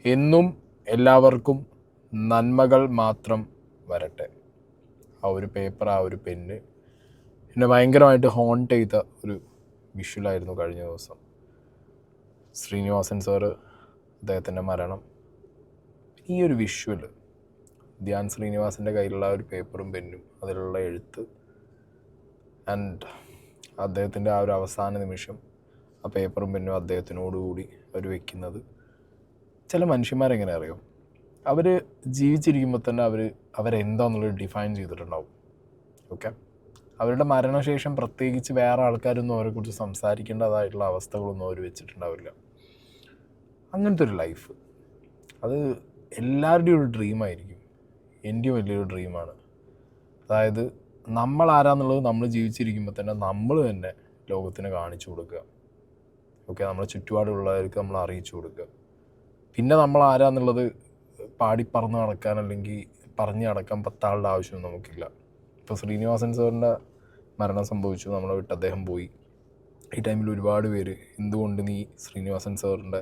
എന്നും എല്ലാവർക്കും നന്മകൾ മാത്രം വരട്ടെ. ആ ഒരു പേപ്പർ, ആ ഒരു പെന്ന് എന്നെ ഭയങ്കരമായിട്ട് ഹോണ്ട് ചെയ്ത ഒരു വിഷ്വലായിരുന്നു കഴിഞ്ഞ ദിവസം. ശ്രീനിവാസൻ സാറ്, അദ്ദേഹത്തിൻ്റെ മരണം. ഈ ഒരു വിഷ്വൽ, ധ്യാൻ ശ്രീനിവാസൻ്റെ കയ്യിലുള്ള ആ ഒരു പേപ്പറും പെന്നും അതിലുള്ള എഴുത്ത് ആൻഡ് അദ്ദേഹത്തിൻ്റെ ആ ഒരു അവസാന നിമിഷം ആ പേപ്പറും പെന്നും അദ്ദേഹത്തിനോടുകൂടി അവർ വയ്ക്കുന്നത്. ചില മനുഷ്യന്മാരെങ്ങനെ അറിയോ, അവർ ജീവിച്ചിരിക്കുമ്പോൾ തന്നെ അവരെന്താന്നുള്ളത് ഡിഫൈൻ ചെയ്തിട്ടുണ്ടാവും. ഓക്കെ, അവരുടെ മരണശേഷം പ്രത്യേകിച്ച് വേറെ ആൾക്കാരൊന്നും അവരെക്കുറിച്ച് സംസാരിക്കേണ്ടതായിട്ടുള്ള അവസ്ഥകളൊന്നും അവർ വെച്ചിട്ടുണ്ടാവില്ല. അങ്ങനത്തെ ഒരു ലൈഫ്, അത് എല്ലാവരുടെയും ഒരു ഡ്രീമായിരിക്കും. എൻ്റെയും വലിയൊരു ഡ്രീമാണ്. അതായത് നമ്മൾ ആരാന്നുള്ളത് നമ്മൾ ജീവിച്ചിരിക്കുമ്പോൾ തന്നെ നമ്മൾ തന്നെ ലോകത്തിന് കാണിച്ചു കൊടുക്കുക. ഓക്കെ, നമ്മളെ ചുറ്റുപാടുള്ളവർക്ക് നമ്മൾ അറിയിച്ചു കൊടുക്കുക. പിന്നെ നമ്മൾ ആരാന്നുള്ളത് പാടിപ്പറന്ന് നടക്കാൻ അല്ലെങ്കിൽ പറഞ്ഞ് നടക്കാൻ 10 ആളുടെ ആവശ്യമൊന്നും നമുക്കില്ല. ഇപ്പോൾ ശ്രീനിവാസൻ സാറിൻ്റെ മരണം സംഭവിച്ചു, നമ്മളെ വിട്ട് അദ്ദേഹം പോയി. ഈ ടൈമിൽ ഒരുപാട് പേര് എന്തുകൊണ്ട് നീ ശ്രീനിവാസൻ സാറിൻ്റെ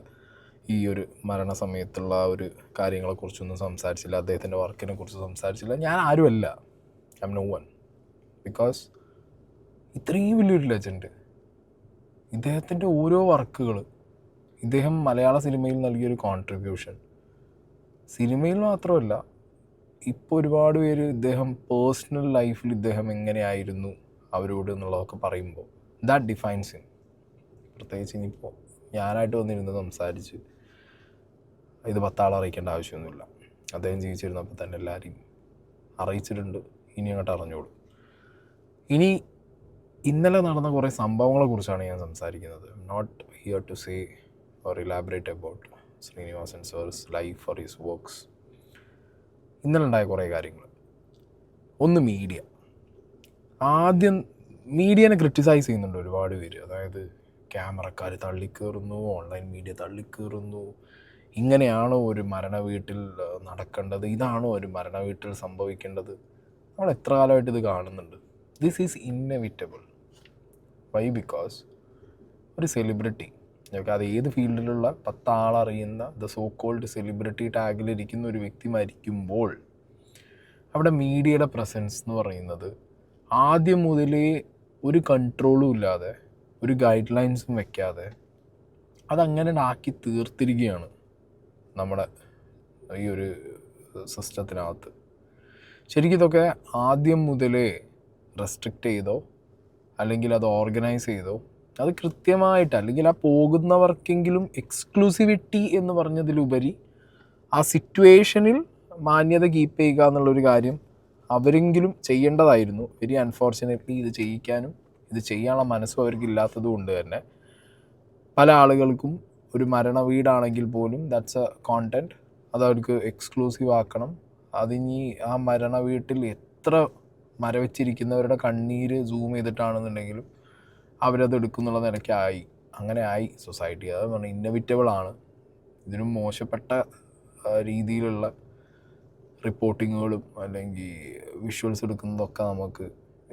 ഈ ഒരു മരണസമയത്തുള്ള ആ ഒരു കാര്യങ്ങളെക്കുറിച്ചൊന്നും സംസാരിച്ചില്ല, അദ്ദേഹത്തിൻ്റെ വർക്കിനെ കുറിച്ച് സംസാരിച്ചില്ല. ഞാൻ ആരുമല്ല, I am no one. Because ഇത്രയും വലിയൊരു ലെജൻഡ്, ഇദ്ദേഹത്തിൻ്റെ ഓരോ വർക്കുകൾ, ഇദ്ദേഹം മലയാള സിനിമയിൽ നൽകിയൊരു കോൺട്രിബ്യൂഷൻ, സിനിമയിൽ മാത്രമല്ല ഇപ്പോൾ ഒരുപാട് പേര് ഇദ്ദേഹം പേഴ്സണൽ ലൈഫിൽ ഇദ്ദേഹം എങ്ങനെയായിരുന്നു അവരോട് എന്നുള്ളതൊക്കെ പറയുമ്പോൾ ദാറ്റ് ഡിഫൈൻസ് ഹിം. പ്രത്യേകിച്ച് ഇനിയിപ്പോൾ ഞാനായിട്ട് വന്നിരുന്ന് സംസാരിച്ച് ഇത് 10 ആളെ അറിയിക്കേണ്ട ആവശ്യമൊന്നുമില്ല. അദ്ദേഹം ജീവിച്ചിരുന്നപ്പോൾ തന്നെ എല്ലാവരെയും അറിയിച്ചിട്ടുണ്ട്. ഇനി അങ്ങോട്ട് അറിഞ്ഞോളൂ. ഇനി ഇന്നലെ നടന്ന കുറേ സംഭവങ്ങളെക്കുറിച്ചാണ് ഞാൻ സംസാരിക്കുന്നത്. Not here to say or elaborate about Sreenivasan sir's life or his works. ഇന്നലെ ഉണ്ടായ കുറേ കാര്യങ്ങൾ. ഒന്ന്, മീഡിയ. ആദ്യം മീഡിയനെ ക്രിറ്റിസൈസ് ചെയ്യുന്നുണ്ട് ഒരുപാട് പേര്. അതായത് ക്യാമറക്കാർ തള്ളിക്കയറുന്നു, ഓൺലൈൻ മീഡിയ തള്ളിക്കയറുന്നു. ഇങ്ങനെയാണോ ഒരു മരണ വീട്ടിൽ നടക്കേണ്ടത്? ഇതാണോ ഒരു മരണ വീട്ടിൽ സംഭവിക്കേണ്ടത്? നമ്മൾ എത്ര കാലമായിട്ട് ഇത് കാണുന്നുണ്ട്. This is inevitable. Why? Because ഒരു സെലിബ്രിറ്റി, അത് ഏത് ഫീൽഡിലുള്ള 10 ആളറിയുന്ന ദ സോ കോൾഡ് സെലിബ്രിറ്റി ടാഗിലിരിക്കുന്ന ഒരു വ്യക്തി മരിക്കുമ്പോൾ അവിടെ മീഡിയയുടെ പ്രസൻസ് എന്ന് പറയുന്നത് ആദ്യം മുതലേ ഒരു കൺട്രോളും ഇല്ലാതെ, ഒരു ഗൈഡ് ലൈൻസും വെക്കാതെ അതങ്ങനെ ആക്കി തീർത്തിരിക്കുകയാണ് നമ്മുടെ ഈ ഒരു സിസ്റ്റത്തിനകത്ത്. ശരിക്കും ഇതൊക്കെ ആദ്യം മുതലേ റെസ്ട്രിക്റ്റ് ചെയ്തോ അല്ലെങ്കിൽ അത് ഓർഗനൈസ് ചെയ്തോ, അത് കൃത്യമായിട്ട്, അല്ലെങ്കിൽ ആ പോകുന്നവർക്കെങ്കിലും എക്സ്ക്ലൂസിവിറ്റി എന്ന് പറഞ്ഞതിലുപരി ആ സിറ്റുവേഷനിൽ മാന്യത കീപ്പ് ചെയ്യുക എന്നുള്ളൊരു കാര്യം അവരെങ്കിലും ചെയ്യേണ്ടതായിരുന്നു. വെരി അൺഫോർച്ചുനേറ്റ്ലി ഇത് ചെയ്യിക്കാനും ഇത് ചെയ്യാനുള്ള മനസ്സും അവർക്കില്ലാത്തത് കൊണ്ട് തന്നെ പല ആളുകൾക്കും ഒരു മരണ വീടാണെങ്കിൽ പോലും ദാറ്റ്സ് എ കോണ്ടൻറ്റ്, അതവർക്ക് എക്സ്ക്ലൂസീവ് ആക്കണം. അതിനി ആ മരണ വീട്ടിൽ എത്ര മരവെച്ചിരിക്കുന്നവരുടെ കണ്ണീര് സൂം ചെയ്തിട്ടാണെന്നുണ്ടെങ്കിലും അവരത് എടുക്കുന്നുള്ള നിലയ്ക്കായി. അങ്ങനെ ആയി സൊസൈറ്റി. അത് പറഞ്ഞാൽ ഇന്നവിറ്റബിളാണ്. ഇതിനും മോശപ്പെട്ട രീതിയിലുള്ള റിപ്പോർട്ടിങ്ങുകളും അല്ലെങ്കിൽ വിഷ്വൽസ് എടുക്കുന്നതൊക്കെ നമുക്ക്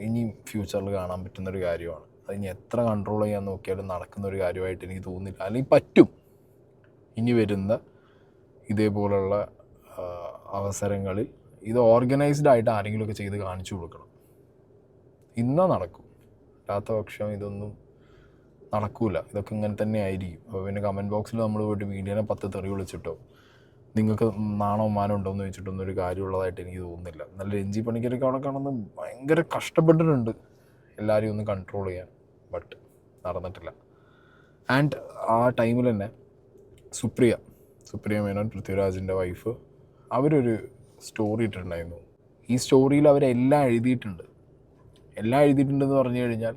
ഇനിയും ഫ്യൂച്ചറിൽ കാണാൻ പറ്റുന്നൊരു കാര്യമാണ്. അതിനി എത്ര കൺട്രോൾ ചെയ്യാൻ നോക്കിയാലും നടക്കുന്നൊരു കാര്യമായിട്ട് എനിക്ക് തോന്നുന്നില്ല. അല്ലെങ്കിൽ പറ്റും, ഇനി വരുന്ന ഇതേപോലുള്ള അവസരങ്ങളിൽ ഇത് ഓർഗനൈസ്ഡ് ആയിട്ട് ആരെങ്കിലുമൊക്കെ ചെയ്ത് കാണിച്ചു കൊടുക്കണം. ഇന്നാ നടക്കും, അല്ലാത്ത പക്ഷം ഇതൊന്നും നടക്കൂല. ഇതൊക്കെ ഇങ്ങനെ തന്നെ ആയിരിക്കും. അപ്പോൾ പിന്നെ കമൻറ്റ് ബോക്സിൽ നമ്മൾ പോയിട്ട് മീഡിയനെ 10 തെറി വിളിച്ചിട്ടോ നിങ്ങൾക്ക് നാണോ മാനോ ഉണ്ടോ എന്ന് ചോദിച്ചിട്ടൊന്നും ഒരു കാര്യമുള്ളതായിട്ട് എനിക്ക് തോന്നുന്നില്ല. നല്ല രഞ്ജി പണിക്കരൊക്കെ അവിടെ കാണുന്ന ഭയങ്കര കഷ്ടപ്പെട്ടിട്ടുണ്ട് എല്ലാവരെയും ഒന്ന് കൺട്രോൾ ചെയ്യാൻ, ബട്ട് നടന്നിട്ടില്ല. ആൻഡ് ആ ടൈമിൽ തന്നെ സുപ്രിയ മേനോൻ, പൃഥ്വിരാജിൻ്റെ വൈഫ്, അവരൊരു സ്റ്റോറി ഇട്ടിട്ടുണ്ടായിരുന്നു. ഈ സ്റ്റോറിയിൽ അവരെല്ലാം എഴുതിയിട്ടുണ്ടെന്ന് പറഞ്ഞു കഴിഞ്ഞാൽ,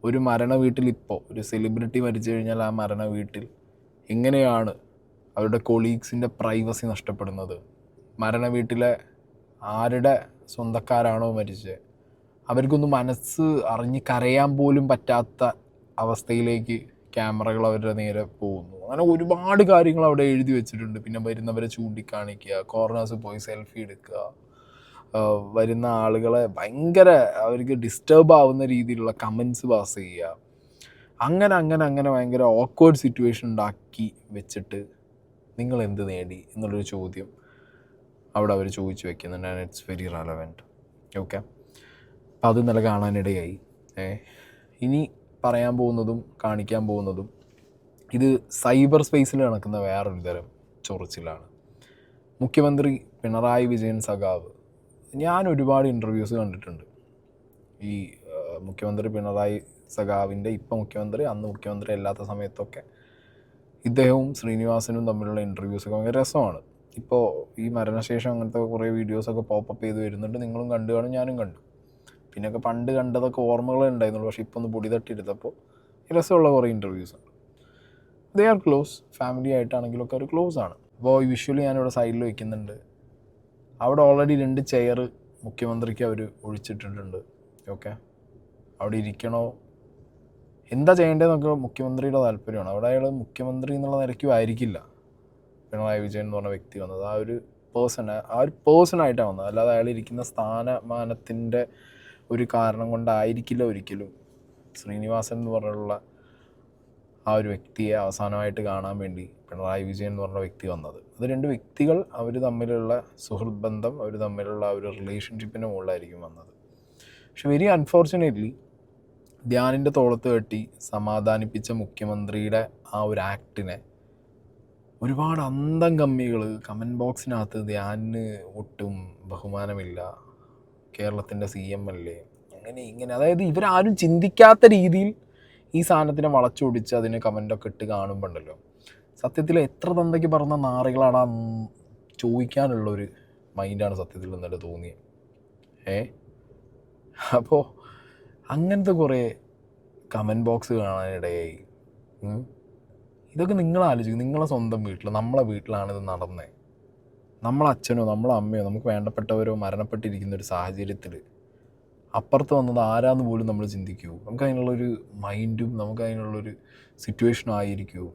ഒരു മരണ വീട്ടിൽ ഇപ്പോൾ ഒരു സെലിബ്രിറ്റി മരിച്ചു കഴിഞ്ഞാൽ ആ മരണ വീട്ടിൽ എങ്ങനെയാണ് അവരുടെ കൊളീഗ്സിൻ്റെ പ്രൈവസി നഷ്ടപ്പെടുന്നത്, മരണ വീട്ടിലെ ആരുടെ സ്വന്തക്കാരാണോ മരിച്ചത് അവർക്കൊന്നും മനസ്സ് അറിഞ്ഞ് കരയാൻ പോലും പറ്റാത്ത അവസ്ഥയിലേക്ക് ക്യാമറകൾ അവരുടെ നേരെ പോകുന്നു. അങ്ങനെ ഒരുപാട് കാര്യങ്ങൾ അവിടെ എഴുതി വെച്ചിട്ടുണ്ട്. പിന്നെ വരുന്നവരെ ചൂണ്ടിക്കാണിക്കുക, കോർണേഴ്സ് പോയി സെൽഫി എടുക്കുക, വരുന്ന ആളുകളെ ഭയങ്കര അവർക്ക് ഡിസ്റ്റർബ് ആവുന്ന രീതിയിലുള്ള കമൻസ് പാസ് ചെയ്യുക, അങ്ങനെ ഭയങ്കര ഓക്വേർഡ് സിറ്റുവേഷൻ ഉണ്ടാക്കി വെച്ചിട്ട് നിങ്ങൾ എന്ത് നേടി എന്നുള്ളൊരു ചോദ്യം അവിടെ അവർ ചോദിച്ചു വെക്കുന്നുണ്ട്. And it's very relevant. Okay, അപ്പം അത് ഇന്നലെ കാണാനിടയായി. ഇനി പറയാൻ പോകുന്നതും കാണിക്കാൻ പോകുന്നതും ഇത് സൈബർ സ്പേസിൽ നടക്കുന്ന വേറൊരു തരം ചൊറിച്ചിലാണ്. മുഖ്യമന്ത്രി പിണറായി വിജയൻ സഖാവ്, ഞാൻ ഒരുപാട് ഇൻ്റർവ്യൂസ് കണ്ടിട്ടുണ്ട്. ഈ മുഖ്യമന്ത്രി പിണറായി സഖാവിൻ്റെ ഇപ്പം മുഖ്യമന്ത്രി, അന്ന് മുഖ്യമന്ത്രി അല്ലാത്ത സമയത്തൊക്കെ ഇദ്ദേഹവും ശ്രീനിവാസനും തമ്മിലുള്ള ഇൻ്റർവ്യൂസൊക്കെ ഭയങ്കര രസമാണ്. ഇപ്പോൾ ഈ മരണശേഷം അങ്ങനത്തെ കുറേ വീഡിയോസൊക്കെ പോപ്പപ്പ് ചെയ്ത് വരുന്നുണ്ട്. നിങ്ങളും കണ്ടു കാണും, ഞാനും കണ്ടു. പിന്നെയൊക്കെ പണ്ട് കണ്ടതൊക്കെ ഓർമ്മകളെ ഉണ്ടായിരുന്നുള്ളൂ. പക്ഷേ ഇപ്പോൾ ഒന്ന് പൊടി തട്ടിയെടുത്തപ്പോൾ രസമുള്ള കുറേ ഇൻ്റർവ്യൂസാണ്. ദേ ആർ ക്ലോസ്, ഫാമിലി ആയിട്ടാണെങ്കിലൊക്കെ അവർ ക്ലോസ് ആണ്. അപ്പോൾ ഈ വിഷ്വലി ഞാനിവിടെ സൈഡിൽ വയ്ക്കുന്നുണ്ട്. അവിടെ ഓൾറെഡി 2 ചെയർ മുഖ്യമന്ത്രിക്ക് അവർ ഒഴിച്ചിട്ടിട്ടുണ്ട്. ഓക്കെ, അവിടെ ഇരിക്കണോ എന്താ ചെയ്യേണ്ടതെന്നൊക്കെ മുഖ്യമന്ത്രിയുടെ താല്പര്യമാണ്. അവിടെ അയാൾ മുഖ്യമന്ത്രി എന്നുള്ള നിലയ്ക്കും ആയിരിക്കില്ല പിണറായി വിജയൻ എന്ന് പറഞ്ഞ വ്യക്തി വന്നത്. ആ ഒരു പേഴ്സണായിട്ടാണ് വന്നത്. അല്ലാതെ അയാൾ ഇരിക്കുന്ന സ്ഥാനമാനത്തിൻ്റെ ഒരു കാരണം കൊണ്ടായിരിക്കില്ല ഒരിക്കലും ശ്രീനിവാസൻ എന്ന് പറഞ്ഞുള്ള ആ ഒരു വ്യക്തിയെ അവസാനമായിട്ട് കാണാൻ വേണ്ടി പിണറായി വിജയൻ എന്ന് പറഞ്ഞ വ്യക്തി വന്നത്. അത് 2 വ്യക്തികൾ അവർ തമ്മിലുള്ള സുഹൃത്ത് ബന്ധം, അവർ തമ്മിലുള്ള ആ ഒരു റിലേഷൻഷിപ്പിൻ്റെ മുകളിലായിരിക്കും വന്നത്. പക്ഷെ വെരി അൺഫോർച്ചുനേറ്റ്ലി ധ്യാനിൻ്റെ തോളത്ത് കെട്ടി സമാധാനിപ്പിച്ച മുഖ്യമന്ത്രിയുടെ ആ ഒരു ആക്ടിനെ ഒരുപാട് അന്തം കമ്മികൾ കമൻറ്റ് ബോക്സിനകത്ത് ധ്യാനിന് ഒട്ടും ബഹുമാനമില്ല, കേരളത്തിൻ്റെ CM അല്ലേ, അങ്ങനെ ഇങ്ങനെ, അതായത് ഇവരാരും ചിന്തിക്കാത്ത രീതിയിൽ ഈ സാധനത്തിനെ വളച്ചൊടിച്ച് അതിന് കമൻ്റൊക്കെ ഇട്ട് കാണുമ്പോണ്ടല്ലോ, സത്യത്തിൽ എത്ര തന്തയ്ക്ക് പറഞ്ഞ നാറികളാണ് ചോദിക്കാനുള്ളൊരു മൈൻഡാണ് സത്യത്തിൽ ഇന്നലെ തോന്നിയത്. അപ്പോൾ അങ്ങനത്തെ കുറേ കമൻറ്റ് ബോക്സ് കാണാനിടയായി. ഇതൊക്കെ നിങ്ങൾ ആലോചിക്കും, നിങ്ങളെ സ്വന്തം വീട്ടിൽ, നമ്മളെ വീട്ടിലാണിത് നടന്നത്. നമ്മളെ അച്ഛനോ നമ്മളെ അമ്മയോ നമുക്ക് വേണ്ടപ്പെട്ടവരോ മരണപ്പെട്ടിരിക്കുന്ന ഒരു സാഹചര്യത്തിൽ അപ്പുറത്ത് വന്നത് ആരാന്ന് പോലും നമ്മൾ ചിന്തിക്കുമോ? നമുക്ക് അതിനുള്ളൊരു മൈൻഡും നമുക്ക് അതിനുള്ളൊരു സിറ്റുവേഷനും ആയിരിക്കുമോ?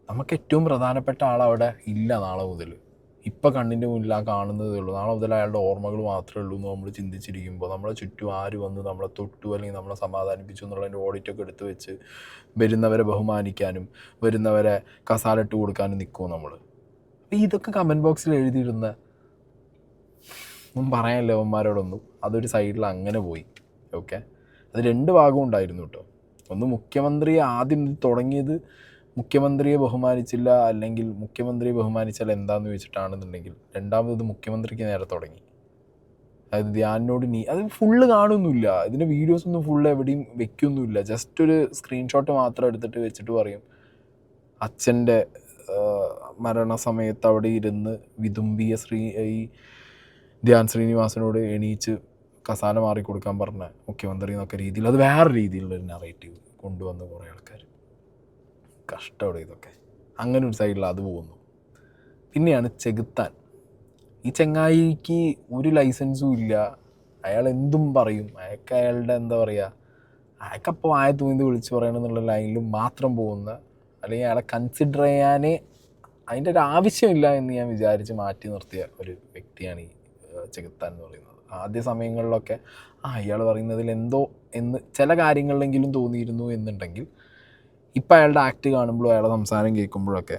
നമുക്ക് ഏറ്റവും പ്രധാനപ്പെട്ട ആളവിടെ ഇല്ല നാളെ മുതൽ. ഇപ്പം കണ്ണിൻ്റെ മുന്നിൽ ആ കാണുന്നതേ ഉള്ളൂ. നാളെ മുതൽ അയാളുടെ ഓർമ്മകൾ മാത്രമേ ഉള്ളൂ എന്ന് നമ്മൾ ചിന്തിച്ചിരിക്കുമ്പോൾ നമ്മളെ ചുറ്റും ആര് വന്ന് നമ്മളെ തൊട്ടു അല്ലെങ്കിൽ നമ്മളെ സമാധാനിപ്പിച്ചു എന്നുള്ളതിൻ്റെ ഓഡിറ്റൊക്കെ എടുത്ത് വെച്ച് വരുന്നവരെ ബഹുമാനിക്കാനും വരുന്നവരെ കസാലിട്ട് കൊടുക്കാനും നിൽക്കുമോ നമ്മൾ? അപ്പോൾ ഇതൊക്കെ കമൻറ്റ് ബോക്സിൽ എഴുതിയിരുന്ന ഒന്നും പറയാനില്ല അവന്മാരോടൊന്നും. അതൊരു സൈഡിൽ അങ്ങനെ പോയി. ഓക്കെ, അത് 2 ഭാഗവും ഉണ്ടായിരുന്നു കേട്ടോ. ഒന്ന്, മുഖ്യമന്ത്രിയെ ആദ്യം തുടങ്ങിയത് മുഖ്യമന്ത്രിയെ ബഹുമാനിച്ചില്ല, അല്ലെങ്കിൽ മുഖ്യമന്ത്രിയെ ബഹുമാനിച്ചാൽ എന്താന്ന് ചോദിച്ചിട്ടാണെന്നുണ്ടെങ്കിൽ, രണ്ടാമത് മുഖ്യമന്ത്രിക്ക് നേരെ തുടങ്ങി. അതായത് ധ്യാനിനോട് അത് ഫുള്ള് കാണുന്നില്ല, ഇതിൻ്റെ വീഡിയോസൊന്നും ഫുള്ള് എവിടെയും വെക്കൊന്നുമില്ല. ജസ്റ്റ് ഒരു സ്ക്രീൻഷോട്ട് മാത്രം എടുത്തിട്ട് വെച്ചിട്ട് പറയും അച്ഛൻ്റെ മരണസമയത്ത് അവിടെ ഇരുന്ന് വിതുമ്പിയ ഈ ധ്യാൻ ശ്രീനിവാസനോട് എണീച്ച് കസാല മാറി കൊടുക്കാൻ പറഞ്ഞ മുഖ്യമന്ത്രി എന്നൊക്കെ രീതിയിൽ, അത് വേറെ രീതിയിലുള്ളൊരു നറേറ്റീവ് കൊണ്ടുവന്ന കുറേ ആൾക്കാർ. കഷ്ടമാണ് ഇതൊക്കെ. അങ്ങനെ ഒരു സൈഡിൽ അത് പോകുന്നു. പിന്നെയാണ് ചെകുത്താൻ. ഈ ചെങ്ങായിക്ക് ഒരു ലൈസൻസും ഇല്ല, അയാൾ എന്തും പറയും. അയാളുടെ എന്താ പറയുക, അയാൾക്കപ്പോൾ തൂന്ത് വിളിച്ച് പറയണമെന്നുള്ള ലൈനിൽ മാത്രം പോകുന്ന, അല്ലെങ്കിൽ അയാളെ കൺസിഡർ ചെയ്യാനേ അതിൻ്റെ ഒരു ആവശ്യമില്ല എന്ന് ഞാൻ വിചാരിച്ച് മാറ്റി നിർത്തിയ ഒരു വ്യക്തിയാണ് ഈ ചെകുത്താൻ എന്ന് പറയുന്നത്. ആദ്യ സമയങ്ങളിലൊക്കെ അയാൾ പറയുന്നതിൽ എന്തോ എന്ന് ചില കാര്യങ്ങളിലെങ്കിലും തോന്നിയിരുന്നു എന്നുണ്ടെങ്കിൽ, ഇപ്പം അയാളുടെ ആക്ട് കാണുമ്പോഴും അയാളുടെ സംസാരം കേൾക്കുമ്പോഴൊക്കെ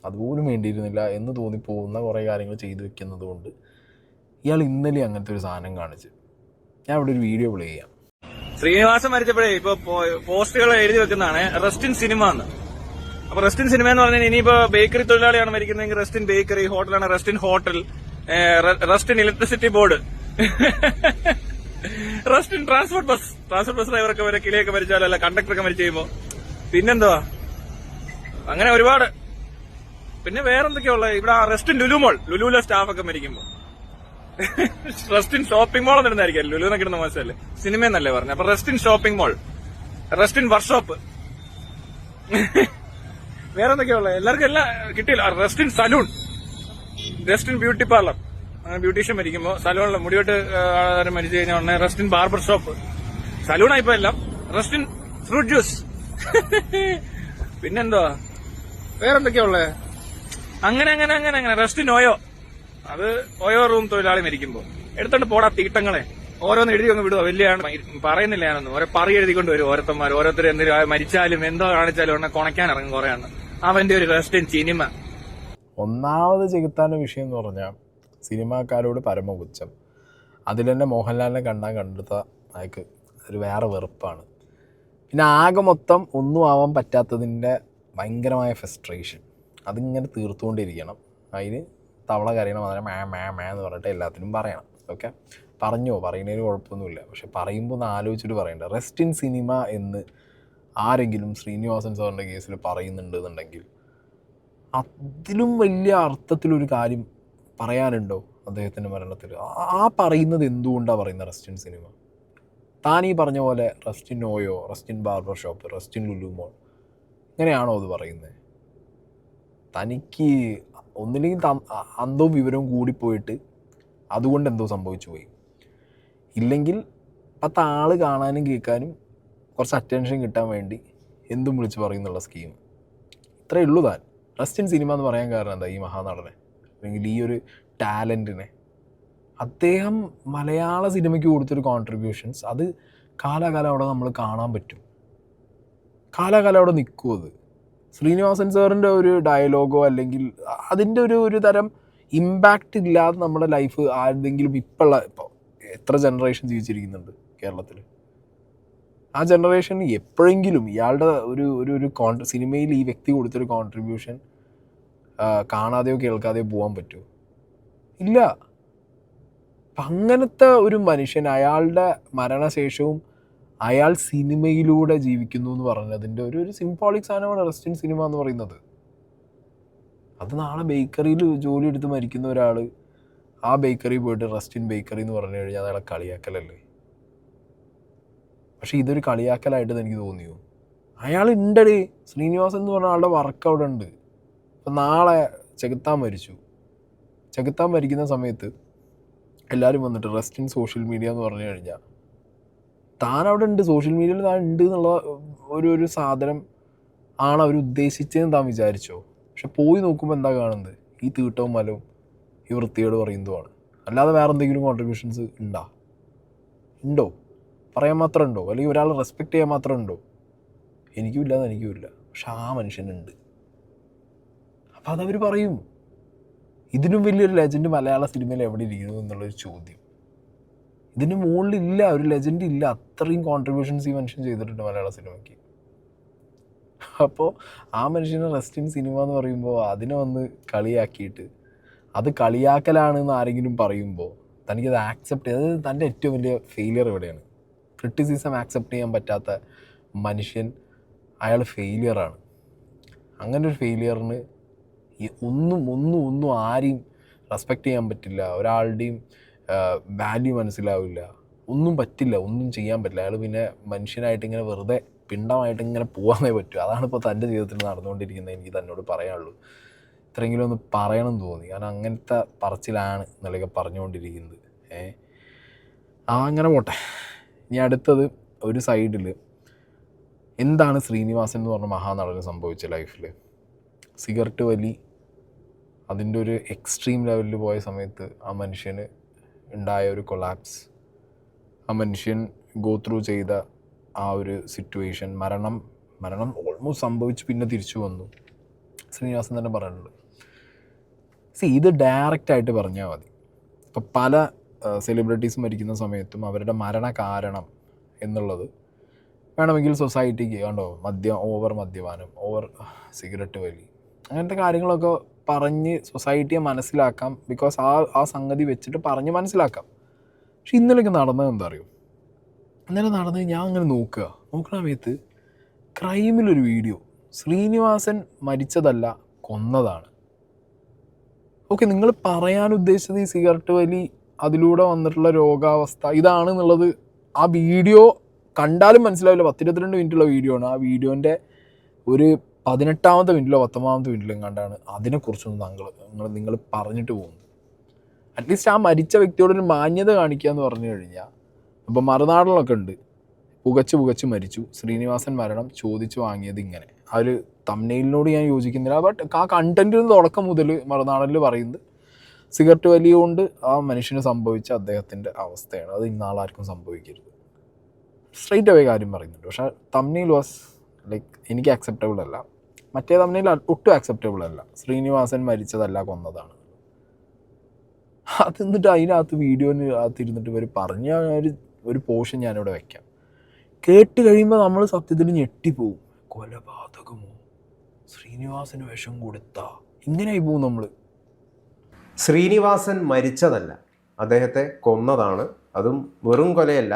അതുപോലും വേണ്ടിയിരുന്നില്ല എന്ന് തോന്നിപ്പോകുന്ന കുറേ കാര്യങ്ങൾ ചെയ്തു വെക്കുന്നത് കൊണ്ട് ഇയാൾ ഇന്നലെ അങ്ങനത്തെ ഒരു സാധനം കാണിച്ച് ഞാൻ ഇവിടെ ഒരു വീഡിയോ പ്ലേ ചെയ്യാം. ശ്രീനിവാസൻ മരിച്ചപ്പോഴേ ഇപ്പൊ പോസ്റ്റുകൾ എഴുതി വെക്കുന്നതാണ് റെസ്റ്റ് ഇൻ സിനിമ എന്ന്. അപ്പൊ റെസ്റ്റ് ഇൻ സിനിമ എന്ന് പറഞ്ഞാൽ ഇനിയിപ്പോ ബേക്കറി തൊഴിലാളിയാണ് മരിക്കുന്നതെങ്കിൽ റെസ്റ്റ് ഇൻ ബേക്കറി, ഹോട്ടലാണ് rest in hotel, rest in electricity board, rest in transport bus ഡ്രൈവറൊക്കെ വരെ കിളിയൊക്കെ മരിച്ചാലോ, അല്ല കണ്ടക്ടറൊക്കെ മരിച്ചു കഴിയുമ്പോ പിന്നെന്തുവാ, അങ്ങനെ ഒരുപാട്. പിന്നെ വേറെന്തൊക്കെയാ ഉള്ളത് ഇവിടെ? റെസ്റ്റ് ഇൻ ലുലുവിലെ സ്റ്റാഫൊക്കെ മരിക്കുമ്പോ റെസ്റ്റ് ഇൻ ഷോപ്പിംഗ് മോൾ എന്നിടുന്നായിരിക്കും, ലുലുവിനൊക്കെ ഇടുന്ന മനസ്സിലല്ലേ, സിനിമയെന്നല്ലേ പറഞ്ഞു. അപ്പൊ rest in shopping mall, rest in workshop, വേറെന്തൊക്കെയാ ഉള്ളത്? എല്ലാവർക്കും എല്ലാം കിട്ടിയില്ല. Rest in salon, rest in beauty parlour, beautician മരിക്കുമ്പോ സലൂണിൽ മുടിവെട്ട് മരിച്ചു കഴിഞ്ഞാൽ ഉടനെ റെസ്റ്റ് ഇൻ ബാർബർ ഷോപ്പ്, സലൂണായിപ്പോ എല്ലാം. റെസ്റ്റ് ഇൻ ഫ്രൂട്ട് ജ്യൂസ്, പിന്നെന്താ വേറെന്തൊക്കെയാ ഉള്ളത്? അങ്ങനെ അങ്ങനെ അങ്ങനെ അങ്ങനെ റെസ്റ്റ് ഇൻ ഓയോ, അത് ഓയോ റൂം തൊഴിലാളി മരിക്കുമ്പോ എടുത്തോണ്ട് പോടാ തീട്ടങ്ങളെ. ഓരോന്ന് എഴുതി ഒന്ന് വിടുക, വലിയ പറയുന്നില്ല ഞാനൊന്നും. ഓരോ എഴുതിക്കൊണ്ട് വരും ഓരോരുത്തന്മാർ. ഓരോരുത്തർ എന്തെങ്കിലും മരിച്ചാലും എന്തോ കാണിച്ചാലും ഉടനെ കുണയ്ക്കാൻ ഇറങ്ങും കുറെ എണ്ണം. അവന്റെ ഒരു റെസ്റ്റ് ഇൻ സിനിമ. ഒന്നാമത് ചെകുത്താൻ്റെ വിഷയം എന്ന് പറഞ്ഞാൽ സിനിമാക്കാരോട് പരമപുച്ഛം. അതിൽ തന്നെ മോഹൻലാലിനെ കണ്ടെടുത്ത അയാൾക്ക് ഒരു വേറെ വെറുപ്പാണ്. പിന്നെ ആകെ മൊത്തം ഒന്നും ആവാൻ പറ്റാത്തതിൻ്റെ ഭയങ്കരമായ ഫ്രസ്ട്രേഷൻ, അതിങ്ങനെ തീർത്തുകൊണ്ടിരിക്കണം. അതിന് തവള കരയണം, അതിനെ മേ എന്ന് പറഞ്ഞിട്ട് എല്ലാത്തിനും പറയണം. ഓക്കെ, പറയുന്നതിന് കുഴപ്പമൊന്നുമില്ല. പക്ഷെ പറയുമ്പോൾ ഒന്ന് ആലോചിച്ചിട്ട് പറയണ്ട. റെസ്റ്റ് ഇൻ സിനിമ എന്ന് ആരെങ്കിലും ശ്രീനിവാസൻ സാറിൻ്റെ കേസിൽ പറയുന്നുണ്ടെന്നുണ്ടെങ്കിൽ അതിലും വലിയ അർത്ഥത്തിലൊരു കാര്യം പറയാനുണ്ടോ അദ്ദേഹത്തിൻ്റെ മരണത്തിൽ? ആ പറയുന്നത് എന്തുകൊണ്ടാണ് പറയുന്നത് റെസ്റ്റ് ഇൻ സിനിമ? താൻ ഈ പറഞ്ഞ പോലെ rest in OYO, rest in barber shop, rest in Lulu mall, ഇങ്ങനെയാണോ അത് പറയുന്നത്? തനിക്ക് ഒന്നില്ലെങ്കിൽ അന്തവും വിവരവും കൂടിപ്പോയിട്ട് അതുകൊണ്ട് എന്തോ സംഭവിച്ചു പോയി, ഇല്ലെങ്കിൽ 10 ആൾ കാണാനും കേൾക്കാനും കുറച്ച് അറ്റൻഷൻ കിട്ടാൻ വേണ്ടി എന്തും വിളിച്ച് പറയുന്നുള്ള സ്കീം. ഇത്രയേ ഉള്ളൂ താൻ. റെസ്റ്റ് ഇൻ സിനിമ എന്ന് പറയാൻ കാരണം എന്താ? ഈ മഹാനടനെ അല്ലെങ്കിൽ ഈ ഒരു ടാലൻറ്റിനെ അദ്ദേഹം മലയാള സിനിമയ്ക്ക് കൊടുത്തൊരു കോൺട്രിബ്യൂഷൻസ് അത് കാലാകാലം അവിടെ നമ്മൾ കാണാൻ പറ്റും. കാലാകാലം അവിടെ നിൽക്കും. അത് ശ്രീനിവാസൻ സാറിൻ്റെ ഒരു ഡയലോഗോ അല്ലെങ്കിൽ അതിൻ്റെ ഒരു തരം ഇമ്പാക്റ്റ് ഇല്ലാതെ നമ്മുടെ ലൈഫ് ആരെങ്കിലും ഇപ്പോൾ എത്ര ജനറേഷൻ ജീവിച്ചിരിക്കുന്നുണ്ട് കേരളത്തിൽ? ആ ജനറേഷൻ എപ്പോഴെങ്കിലും ഇയാളുടെ ഒരു സിനിമയിൽ ഈ വ്യക്തി കൊടുത്തൊരു കോൺട്രിബ്യൂഷൻ കാണാതെയോ കേൾക്കാതെയോ പോകാൻ പറ്റുമോ? ഇല്ല. അപ്പം അങ്ങനത്തെ ഒരു മനുഷ്യൻ, അയാളുടെ മരണശേഷവും അയാൾ സിനിമയിലൂടെ ജീവിക്കുന്നു എന്ന് പറഞ്ഞതിൻ്റെ ഒരു സിംബോളിക് സാധനമാണ് റെസ്റ്റ് ഇൻ സിനിമ എന്ന് പറയുന്നത്. അത് നാളെ ബേക്കറിയിൽ ജോലി എടുത്ത് മരിക്കുന്ന ഒരാൾ ആ ബേക്കറി പോയിട്ട് റെസ്റ്റ് ഇൻ ബേക്കറി എന്ന് പറഞ്ഞു കഴിഞ്ഞാൽ അയാളെ കളിയാക്കലല്ലേ? പക്ഷേ ഇതൊരു കളിയാക്കലായിട്ട് എനിക്ക് തോന്നിയോ? അയാൾ ഉണ്ടടേ, ശ്രീനിവാസൻ എന്ന് പറഞ്ഞ ആളുടെ വർക്ക് അവിടെ ഉണ്ട്. അപ്പം നാളെ ചെകുത്താൻ മരിക്കുന്ന സമയത്ത് എല്ലാവരും വന്നിട്ട് റെസ്റ്റ് ഇൻ സോഷ്യൽ മീഡിയ എന്ന് പറഞ്ഞു കഴിഞ്ഞാൽ താൻ അവിടെ ഉണ്ട്, സോഷ്യൽ മീഡിയയിൽ താൻ ഉണ്ട് എന്നുള്ള ഒരു സാധനം ആണ് അവർ ഉദ്ദേശിച്ചതെന്ന് താൻ വിചാരിച്ചോ? പക്ഷെ പോയി നോക്കുമ്പോൾ എന്താ കാണുന്നത്? ഈ തീട്ടവും മലവും ഈ വൃത്തിയോട് പറയുന്നതുമാണ്. അല്ലാതെ വേറെ എന്തെങ്കിലും കോൺട്രിബ്യൂഷൻസ് ഉണ്ടോ? പറയാൻ മാത്രം ഉണ്ടോ? അല്ലെങ്കിൽ ഒരാളെ റെസ്പെക്റ്റ് ചെയ്യാൻ മാത്രം ഉണ്ടോ? എനിക്കും ഇല്ല. പക്ഷെ ആ മനുഷ്യനുണ്ട്. അപ്പം അതവർ പറയും. ഇതിനും വലിയൊരു ലെജൻഡ് മലയാള സിനിമയിൽ എവിടെ ഇരിക്കുന്നു എന്നുള്ളൊരു ചോദ്യം. ഇതിന് മുകളിലില്ല, ഒരു ലെജൻഡ് ഇല്ല. അത്രയും കോൺട്രിബ്യൂഷൻസ് ഈ മനുഷ്യൻ ചെയ്തിട്ടുണ്ട് മലയാള സിനിമയ്ക്ക്. അപ്പോൾ ആ മനുഷ്യനെ റെസ്റ്റ് ഇൻ സിനിമ എന്ന് പറയുമ്പോൾ അതിനെ വന്ന് കളിയാക്കിയിട്ട് അത് കളിയാക്കലാണെന്ന് ആരെങ്കിലും പറയുമ്പോൾ തനിക്കത് ആക്സെപ്റ്റ് ചെയ്ത്, അത് തൻ്റെ ഏറ്റവും വലിയ ഫെയിലിയർ എവിടെയാണ്? ക്രിറ്റിസിസം ആക്സെപ്റ്റ് ചെയ്യാൻ പറ്റാത്ത മനുഷ്യൻ, അയാൾ ഫെയിലിയറാണ്. അങ്ങനെ ഒരു ഫെയിലിയറിന് ഒന്നും ആരെയും റെസ്പെക്റ്റ് ചെയ്യാൻ പറ്റില്ല, ഒരാളുടെയും വാല്യൂ മനസ്സിലാവില്ല, ഒന്നും പറ്റില്ല, ഒന്നും ചെയ്യാൻ പറ്റില്ല. അയാൾ പിന്നെ മനുഷ്യനായിട്ട് ഇങ്ങനെ വെറുതെ പിണ്ടമായിട്ട് ഇങ്ങനെ പോകാനേ പറ്റൂ. അതാണിപ്പോൾ തൻ്റെ ജീവിതത്തിൽ നടന്നുകൊണ്ടിരിക്കുന്നത്. എനിക്ക് തന്നോട് പറയാനുള്ളൂ. ഇത്രയെങ്കിലും ഒന്ന് പറയണമെന്ന് തോന്നി. കാരണം അങ്ങനത്തെ പറച്ചിലാണ് ഇന്നലെയൊക്കെ പറഞ്ഞുകൊണ്ടിരിക്കുന്നത്. അങ്ങനെ പോട്ടെ. ഇനി അടുത്തത്, ഒരു സൈഡിൽ എന്താണ് ശ്രീനിവാസൻ എന്ന് പറഞ്ഞ മഹാനടന് സംഭവിച്ച ലൈഫിൽ? സിഗരറ്റ് വലി അതിൻ്റെ ഒരു എക്സ്ട്രീം ലെവലിൽ പോയ സമയത്ത് ആ മനുഷ്യന് ഉണ്ടായ ഒരു കൊളാപ്സ്, ആ മനുഷ്യൻ ഗോ ത്രൂ ചെയ്ത ആ ഒരു സിറ്റുവേഷൻ, മരണം ഓൾമോസ്റ്റ് സംഭവിച്ച് പിന്നെ തിരിച്ചു വന്നു. ശ്രീനിവാസൻ തന്നെ പറഞ്ഞിട്ടുണ്ട്. ഇത് ഡയറക്റ്റായിട്ട് പറഞ്ഞാൽ മതി. ഇപ്പോൾ പല സെലിബ്രിറ്റീസ് മരിക്കുന്ന സമയത്തും അവരുടെ മരണ കാരണം എന്നുള്ളത് വേണമെങ്കിൽ സൊസൈറ്റിക്ക് കണ്ടോ, ഓവർ മദ്യപാനം, ഓവർ സിഗരറ്റ് വലി, അങ്ങനത്തെ കാര്യങ്ങളൊക്കെ പറഞ്ഞ് സൊസൈറ്റിയെ മനസ്സിലാക്കാം. ബിക്കോസ് ആ സംഗതി വെച്ചിട്ട് പറഞ്ഞ് മനസ്സിലാക്കാം. പക്ഷെ ഇന്നലെയൊക്കെ നടന്നത് എന്താ അറിയോ? ഇന്നലെ നടന്നത് ഞാൻ അങ്ങനെ നോക്കുന്ന സമയത്ത് ക്രൈമിലൊരു വീഡിയോ, ശ്രീനിവാസൻ മരിച്ചതല്ല കൊന്നതാണ്. ഓക്കെ, നിങ്ങൾ പറയാൻ ഉദ്ദേശിച്ചത് ഈ സിഗരറ്റ് വലി അതിലൂടെ വന്നിട്ടുള്ള രോഗാവസ്ഥ ഇതാണെന്നുള്ളത് ആ വീഡിയോ കണ്ടാലും മനസ്സിലാവില്ല. 10-22 മിനിറ്റുള്ള വീഡിയോ ആണ്. ആ വീഡിയോൻ്റെ ഒരു 18ാമത്തെ മിനിറ്റിലോ 19ാമത്തെ മിനിറ്റിലോ കണ്ടാണ് അതിനെക്കുറിച്ചൊന്നും നിങ്ങൾ പറഞ്ഞിട്ട് പോകുന്നത്. അറ്റ്ലീസ്റ്റ് ആ മരിച്ച വ്യക്തിയോടൊരു മാന്യത കാണിക്കുക എന്ന് പറഞ്ഞു കഴിഞ്ഞാൽ, ഇപ്പോൾ മറുനാടിലൊക്കെ ഉണ്ട്, പുകച്ച് മരിച്ചു, ശ്രീനിവാസൻ മരണം ചോദിച്ചു വാങ്ങിയത് ഇങ്ങനെ. ആ ഒരു തംബ്നെയിലിനോട് ഞാൻ യോജിക്കുന്നില്ല. ബട്ട് ആ കണ്ടൻറ്റിന് തുടക്കം മുതൽ മറുനാടനിൽ പറയുന്നത് സിഗരറ്റ് വലി കൊണ്ട് ആ മനുഷ്യന് സംഭവിച്ച അദ്ദേഹത്തിൻ്റെ അവസ്ഥയാണ്. അത് ഇന്നാളാർക്കും സംഭവിക്കരുത്. സ്ട്രൈറ്റ് അവേ കാര്യം പറയുന്നുണ്ട്. പക്ഷേ തംബ്നെയിൽ വാസ് ലൈക്ക് എനിക്ക് അക്സെപ്റ്റബിൾ അല്ല. മറ്റേ തമ്മിൽ ഒട്ടും ആക്സെപ്റ്റബിൾ അല്ല. ശ്രീനിവാസൻ മരിച്ചതല്ല, കൊന്നതാണ്. അത് എന്നിട്ട് അതിനകത്ത് വീഡിയോനകത്ത് ഇരുന്നിട്ട് ഇവർ പറഞ്ഞ ഒരു പോർഷൻ ഞാനിവിടെ വയ്ക്കാം. കേട്ട് കഴിയുമ്പോൾ നമ്മൾ സത്യത്തിൽ ഞെട്ടിപ്പോവും. കൊലപാതകമോ, ശ്രീനിവാസന് വിഷം കൊടുത്താ, ഇങ്ങനെയായി പോവും നമ്മൾ. ശ്രീനിവാസൻ മരിച്ചതല്ല, അദ്ദേഹത്തെ കൊന്നതാണ്. അതും വെറും കൊലയല്ല,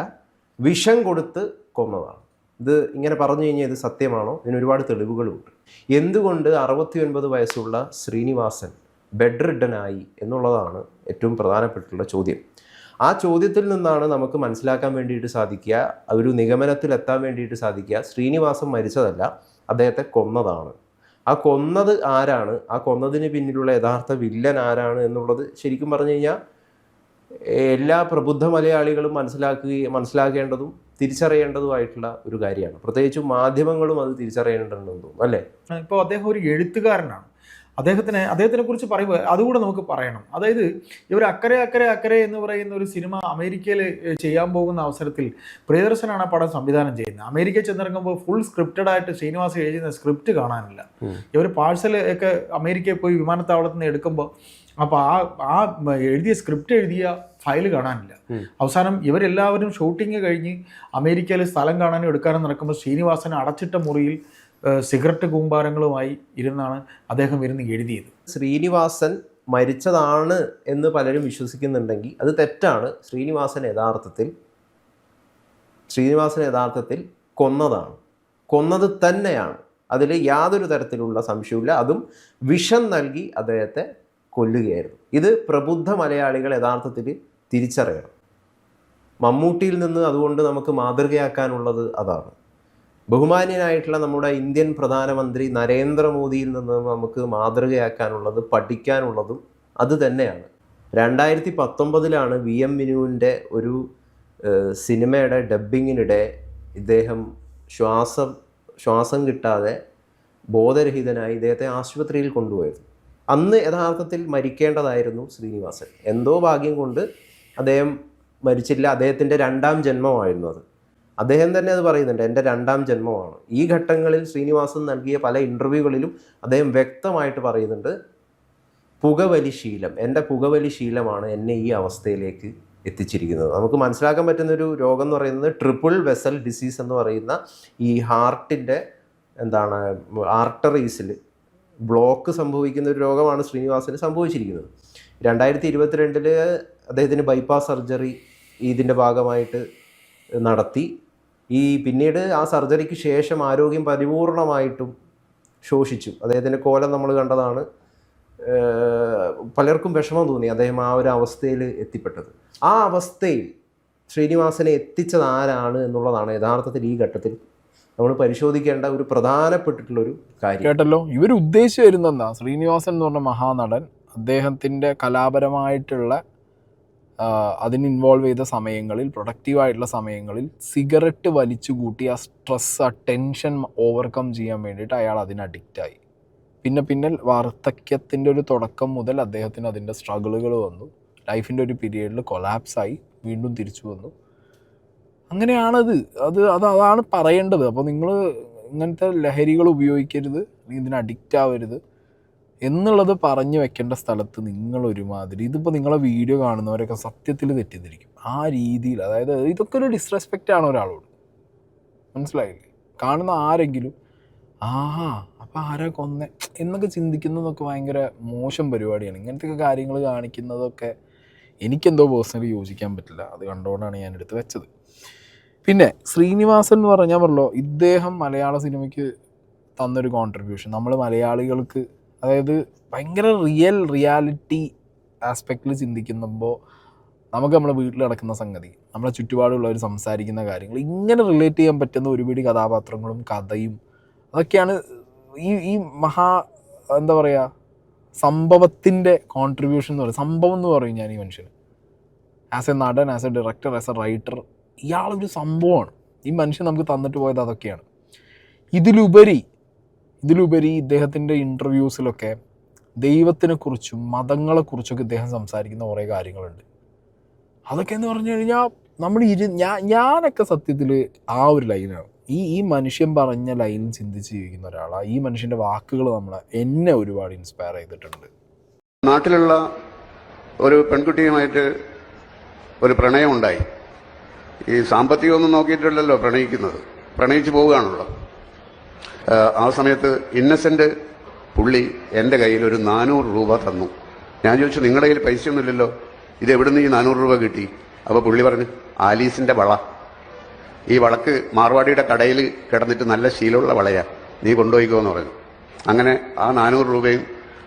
വിഷം കൊടുത്ത് കൊന്നതാണ്. ഇത് ഇങ്ങനെ പറഞ്ഞു കഴിഞ്ഞാൽ ഇത് സത്യമാണോ? ഇതിന് ഒരുപാട് തെളിവുകളുണ്ട്. എന്തുകൊണ്ട് 69 വയസ്സുള്ള ശ്രീനിവാസൻ ബെഡ് റിഡനായി എന്നുള്ളതാണ് ഏറ്റവും പ്രധാനപ്പെട്ടുള്ള ചോദ്യം. ആ ചോദ്യത്തിൽ നിന്നാണ് നമുക്ക് മനസ്സിലാക്കാൻ വേണ്ടിയിട്ട് സാധിക്കുക, ഒരു നിഗമനത്തിലെത്താൻ വേണ്ടിയിട്ട് സാധിക്കുക, ശ്രീനിവാസൻ മരിച്ചതല്ല, അദ്ദേഹത്തെ കൊന്നതാണ്. ആ കൊന്നത് ആരാണ്, ആ കൊന്നതിന് പിന്നിലുള്ള യഥാർത്ഥ വില്ലൻ ആരാണ് എന്നുള്ളത് ശരിക്കും പറഞ്ഞു കഴിഞ്ഞാൽ എല്ലാ പ്രബുദ്ധ മലയാളികളും മനസ്സിലാക്കേണ്ടതും തിരിച്ചറിയേണ്ടതുമായിട്ടുള്ള ഒരു കാര്യമാണ്. പ്രത്യേകിച്ചും മാധ്യമങ്ങളും അത് തിരിച്ചറിയേണ്ടതുണ്ടെന്ന് തോന്നുന്നു, അല്ലേ? ഇപ്പോൾ അദ്ദേഹം ഒരു എഴുത്തുകാരനാണ്. അദ്ദേഹത്തിനെ കുറിച്ച് പറയുമ്പോൾ അതുകൂടെ നമുക്ക് പറയണം. അതായത് ഇവർ അക്കരെ എന്ന് പറയുന്ന ഒരു സിനിമ അമേരിക്കയിൽ ചെയ്യാൻ പോകുന്ന അവസരത്തിൽ പ്രിയദർശനാണ് ആ പടം സംവിധാനം ചെയ്യുന്നത്. അമേരിക്കയിൽ ചെന്നിറങ്ങുമ്പോൾ ഫുൾ സ്ക്രിപ്റ്റഡ് ആയിട്ട് ശ്രീനിവാസൻ എഴുതുന്ന സ്ക്രിപ്റ്റ് കാണാനില്ല. ഇവർ പാഴ്സൽ ഒക്കെ അമേരിക്കയിൽ പോയി വിമാനത്താവളത്തിൽ നിന്ന് എടുക്കുമ്പോൾ അപ്പോൾ ആ എഴുതിയ സ്ക്രിപ്റ്റ് എഴുതിയ ഫയൽ കാണാനില്ല. അവസാനം ഇവരെല്ലാവരും ഷൂട്ടിങ് കഴിഞ്ഞ് അമേരിക്കയിൽ സ്ഥലം കാണാനും എടുക്കാനും നടക്കുമ്പോൾ ശ്രീനിവാസൻ അടച്ചിട്ട മുറിയിൽ സിഗരറ്റ് കൂമ്പാരങ്ങളുമായി ഇരുന്നാണ് അദ്ദേഹം ഇരുന്ന് എഴുതിയത്. ശ്രീനിവാസൻ മരിച്ചതാണ് എന്ന് പലരും വിശ്വസിക്കുന്നുണ്ടെങ്കിൽ അത് തെറ്റാണ്. ശ്രീനിവാസൻ യഥാർത്ഥത്തിൽ കൊന്നതാണ്, കൊന്നത് തന്നെയാണ്. അതിൽ യാതൊരു തരത്തിലുള്ള സംശയമില്ല. അതും വിഷം നൽകി അദ്ദേഹത്തെ കൊല്ലുകയായിരുന്നു. ഇത് പ്രബുദ്ധ മലയാളികൾ യഥാർത്ഥത്തിൽ തിരിച്ചറിയണം. മമ്മൂട്ടിയിൽ നിന്ന് അതുകൊണ്ട് നമുക്ക് മാതൃകയാക്കാനുള്ളത് അതാണ്. ബഹുമാന്യനായിട്ടുള്ള നമ്മുടെ ഇന്ത്യൻ പ്രധാനമന്ത്രി നരേന്ദ്രമോദിയിൽ നിന്ന് നമുക്ക് മാതൃകയാക്കാനുള്ളത്, പഠിക്കാനുള്ളതും അത് തന്നെയാണ്. 2019 VM വിനുവിൻ്റെ ഒരു സിനിമയുടെ ഡബ്ബിങ്ങിനിടെ ഇദ്ദേഹം ശ്വാസം കിട്ടാതെ ബോധരഹിതനായി ഇദ്ദേഹത്തെ ആശുപത്രിയിൽ കൊണ്ടുപോയത്. അന്ന് യഥാർത്ഥത്തിൽ മരിക്കേണ്ടതായിരുന്നു ശ്രീനിവാസൻ. എന്തോ ഭാഗ്യം കൊണ്ട് അദ്ദേഹം മരിച്ചില്ല. അദ്ദേഹത്തിൻ്റെ 2ാം ജന്മമായിരുന്നു അത്. അദ്ദേഹം തന്നെ അത് പറയുന്നുണ്ട്, എൻ്റെ 2ാം ജന്മമാണ്. ഈ ഘട്ടങ്ങളിൽ ശ്രീനിവാസൻ നൽകിയ പല ഇൻ്റർവ്യൂകളിലും അദ്ദേഹം വ്യക്തമായിട്ട് പറയുന്നുണ്ട്, പുകവലി ശീലം, എൻ്റെ പുകവലി ശീലമാണ് എന്നെ ഈ അവസ്ഥയിലേക്ക് എത്തിച്ചിരിക്കുന്നത്. നമുക്ക് മനസ്സിലാക്കാൻ പറ്റുന്നൊരു രോഗം എന്ന് പറയുന്നത് ട്രിപ്പിൾ വെസൽ ഡിസീസ് എന്ന് പറയുന്ന ഈ ഹാർട്ടിൻ്റെ ആർട്ടറീസിൽ ബ്ലോക്ക് സംഭവിക്കുന്ന ഒരു രോഗമാണ് ശ്രീനിവാസന് സംഭവിച്ചിരിക്കുന്നത്. 2022 അദ്ദേഹത്തിന് ബൈപ്പാസ് സർജറി ഇതിൻ്റെ ഭാഗമായിട്ട് നടത്തി. പിന്നീട് ആ സർജറിക്ക് ശേഷം ആരോഗ്യം പരിപൂർണമായിട്ടും ശോഷിച്ചു. അദ്ദേഹത്തിൻ്റെ കോലം നമ്മൾ കണ്ടതാണ്. പലർക്കും വിഷമം തോന്നി അദ്ദേഹം ആ ഒരു അവസ്ഥയിൽ എത്തിപ്പെട്ടത്. ആ അവസ്ഥയിൽ ശ്രീനിവാസനെ എത്തിച്ചത് ആരാണ് എന്നുള്ളതാണ് യഥാർത്ഥത്തിൽ ഈ ഘട്ടത്തിൽ നമ്മൾ പരിശോധിക്കേണ്ട ഒരു പ്രധാനപ്പെട്ടിട്ടുള്ളൊരു കാര്യം. കേട്ടല്ലോ, ഇവർ ഉദ്ദേശിച്ചു വരുന്നതെന്താ, ശ്രീനിവാസൻ എന്ന് പറഞ്ഞ മഹാനടൻ അദ്ദേഹത്തിൻ്റെ കലാപരമായിട്ടുള്ള അതിന് ഇൻവോൾവ് ചെയ്ത സമയങ്ങളിൽ, പ്രൊഡക്റ്റീവായിട്ടുള്ള സമയങ്ങളിൽ സിഗരറ്റ് വലിച്ചു കൂട്ടി ആ സ്ട്രെസ്, ആ ടെൻഷൻ ഓവർകം ചെയ്യാൻ വേണ്ടിയിട്ട് അയാൾ അതിന് അഡിക്റ്റായി. പിന്നെ വാർദ്ധക്യത്തിൻ്റെ ഒരു തുടക്കം മുതൽ അദ്ദേഹത്തിന് അതിൻ്റെ സ്ട്രഗിളുകൾ വന്നു. ലൈഫിൻ്റെ ഒരു പീരിയഡിൽ കൊളാപ്സായി, വീണ്ടും തിരിച്ചു വന്നു. അങ്ങനെയാണത്. അതാണ് പറയേണ്ടത്. അപ്പോൾ നിങ്ങൾ ഇങ്ങനത്തെ ലഹരികൾ ഉപയോഗിക്കരുത്, ഇതിന് അഡിക്റ്റ് ആവരുത് എന്നുള്ളത് പറഞ്ഞു വെക്കേണ്ട സ്ഥലത്ത് നിങ്ങളൊരുമാതിരി, ഇതിപ്പോൾ നിങ്ങളെ വീഡിയോ കാണുന്നവരൊക്കെ സത്യത്തിൽ തെറ്റിദ്ധരിക്കും ആ രീതിയിൽ. അതായത് ഇതൊക്കെ ഒരു ഡിസ്റെസ്പെക്റ്റ് ആണ് ഒരാളോട്, മനസ്സിലായില്ലേ? കാണുന്ന ആരെങ്കിലും അപ്പോൾ ആരാ കൊന്നേ എന്നൊക്കെ ചിന്തിക്കുന്നതൊക്കെ ഭയങ്കര മോശം പരിപാടിയാണ്. ഇങ്ങനത്തെ കാര്യങ്ങൾ കാണിക്കുന്നതൊക്കെ എനിക്കെന്തോ പേഴ്സണലി യോജിക്കാൻ പറ്റില്ല. അത് കണ്ടുകൊണ്ടാണ് ഞാൻ എടുത്ത് വെച്ചത്. പിന്നെ ശ്രീനിവാസൻ എന്ന് പറഞ്ഞല്ലോ, ഇദ്ദേഹം മലയാള സിനിമയ്ക്ക് തന്നൊരു കോൺട്രിബ്യൂഷൻ നമ്മൾ മലയാളികൾക്ക്, അതായത് ഭയങ്കര റിയാലിറ്റി ആസ്പെക്റ്റിൽ ചിന്തിക്കുമ്പോൾ നമുക്ക് നമ്മുടെ വീട്ടിൽ നടക്കുന്ന സംഗതി, നമ്മളെ ചുറ്റുപാടുള്ളവർ സംസാരിക്കുന്ന കാര്യങ്ങൾ, ഇങ്ങനെ റിലേറ്റ് ചെയ്യാൻ പറ്റുന്ന ഒരുപിടി കഥാപാത്രങ്ങളും കഥയും അതൊക്കെയാണ് ഈ എന്താ പറയുക, സംഭവത്തിൻ്റെ കോൺട്രിബ്യൂഷൻ എന്ന് പറയും. സംഭവം എന്ന് പറയും ഞാൻ ഈ മനുഷ്യന്. ആസ് എ നടൻ, as a director, as a writer, ഇയാളൊരു സംഭവമാണ്. ഈ മനുഷ്യൻ നമുക്ക് തന്നിട്ട് പോയത് അതൊക്കെയാണ്. ഇതിലുപരി ഇദ്ദേഹത്തിൻ്റെ ഇൻ്റർവ്യൂസിലൊക്കെ ദൈവത്തിനെക്കുറിച്ചും മതങ്ങളെക്കുറിച്ചൊക്കെ ഇദ്ദേഹം സംസാരിക്കുന്ന കുറേ കാര്യങ്ങളുണ്ട്. അതൊക്കെ എന്ന് പറഞ്ഞു കഴിഞ്ഞാൽ ഞാനൊക്കെ സത്യത്തിൽ ആ ഒരു ലൈനാണ്. ഈ മനുഷ്യൻ പറഞ്ഞ ലൈൻ ചിന്തിച്ച് ജീവിക്കുന്ന ഒരാളാണ്. ഈ മനുഷ്യൻ്റെ വാക്കുകൾ എന്നെ ഒരുപാട് ഇൻസ്പയർ ചെയ്തിട്ടുണ്ട്. നാട്ടിലുള്ള ഒരു പെൺകുട്ടിയുമായിട്ട് ഒരു പ്രണയമുണ്ടായി. ഈ സാമ്പത്തികമൊന്നും നോക്കിയിട്ടല്ലല്ലോ പ്രണയിക്കുന്നത്, പ്രണയിച്ചു പോവുകയാണല്ലോ. ആ സമയത്ത് ഇന്നസെന്റ് പുള്ളി എൻ്റെ കയ്യിൽ ഒരു 400 രൂപ തന്നു. ഞാൻ ചോദിച്ചു, നിങ്ങളുടെ കയ്യിൽ പൈസയൊന്നുമില്ലല്ലോ, ഇത് എവിടുന്ന് ഈ 400 രൂപ കിട്ടി? അപ്പോൾ പുള്ളി പറഞ്ഞു, ആലീസിന്റെ വള, ഈ വളക്ക് മാർവാടിയുടെ കടയിൽ കിടന്നിട്ട് നല്ല ശീലമുള്ള വളയാ, നീ കൊണ്ടുപോയിക്കോ എന്ന് പറഞ്ഞു. അങ്ങനെ ആ 400 രൂപയും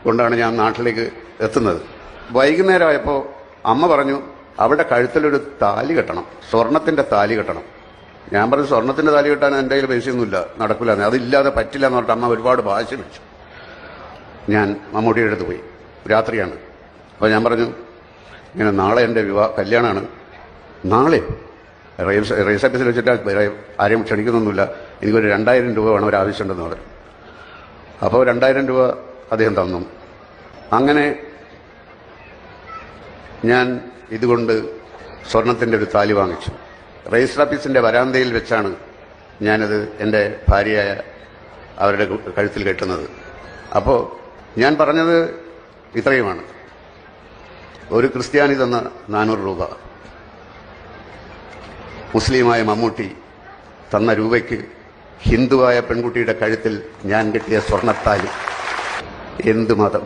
കൊണ്ടാണ് ഞാൻ നാട്ടിലേക്ക് എത്തുന്നത്. വൈകുന്നേരമായപ്പോൾ അമ്മ പറഞ്ഞു, അവിടെ കഴുത്തിലൊരു താലി കെട്ടണം, സ്വർണത്തിന്റെ താലി കെട്ടണം. ഞാൻ പറഞ്ഞു, സ്വർണത്തിന്റെ താലി കെട്ടാൻ എൻ്റെ കയ്യിൽ പൈസയൊന്നുമില്ല, നടക്കില്ല, അതില്ലാതെ പറ്റില്ല എന്ന് പറഞ്ഞിട്ട് അമ്മ ഒരുപാട് ഭാഷ വെച്ചു. ഞാൻ മമ്മൂട്ടിയുടെ അടുത്ത് പോയി, രാത്രിയാണ്. അപ്പോൾ ഞാൻ പറഞ്ഞു, ഇങ്ങനെ നാളെ എൻ്റെ കല്യാണമാണ്, നാളെ റേസ് ഓഫീസിൽ വെച്ചിട്ട് ആരെയും ക്ഷണിക്കുന്നൊന്നുമില്ല, എനിക്കൊരു 2000 രൂപ വേണം, ഒരു ആവശ്യമുണ്ടെന്ന് പറഞ്ഞു. അപ്പോൾ 2000 രൂപ അദ്ദേഹം തന്നു. അങ്ങനെ ഞാൻ ഇതുകൊണ്ട് സ്വർണത്തിൻ്റെ ഒരു താലി വാങ്ങിച്ചു. രജിസ്റ്റർ ഓഫീസിൻ്റെ വരാന്തയിൽ വെച്ചാണ് ഞാനത് എൻ്റെ ഭാര്യയായ അവരുടെ കഴുത്തിൽ കെട്ടുന്നത്. അപ്പോൾ ഞാൻ പറഞ്ഞത് ഇത്രയുമാണ്, ഒരു ക്രിസ്ത്യാനി തന്ന 400 രൂപ, മുസ്ലിമായ മമ്മൂട്ടി തന്ന രൂപയ്ക്ക് ഹിന്ദുവായ പെൺകുട്ടിയുടെ കഴുത്തിൽ ഞാൻ കെട്ടിയ സ്വർണത്താലി. എന്ത് മതം,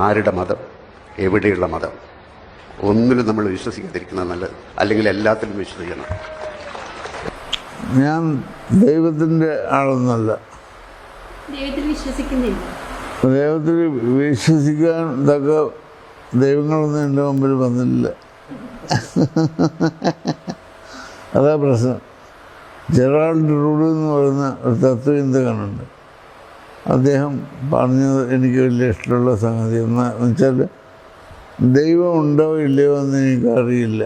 ആരുടെ മതം, എവിടെയുള്ള മതം, ഒന്നിലും നമ്മൾ വിശ്വസിക്കാതിരിക്കുന്നത് നല്ലത്, അല്ലെങ്കിൽ എല്ലാത്തിലും വിശ്വസിക്കണം. ഞാൻ ദൈവത്തിൻ്റെ ആളൊന്നുമല്ല. ദൈവത്തിൽ വിശ്വസിക്കുന്നില്ല. ദൈവത്തിൽ വിശ്വസിക്കാൻ തക്ക ദൈവങ്ങളൊന്നും എൻ്റെ മുമ്പിൽ വന്നില്ല. അതാ പ്രശ്നം. ജെറാൾഡ് റൂഡ് എന്ന് പറയുന്ന ഒരു തത്വചിന്തകനുണ്ട്. അദ്ദേഹം പറഞ്ഞത് എനിക്ക് വലിയ ഇഷ്ടമുള്ള സംഗതി എന്ന് വെച്ചാൽ, ദൈവം ഉണ്ടോ ഇല്ലയോ എന്ന് എനിക്കറിയില്ല,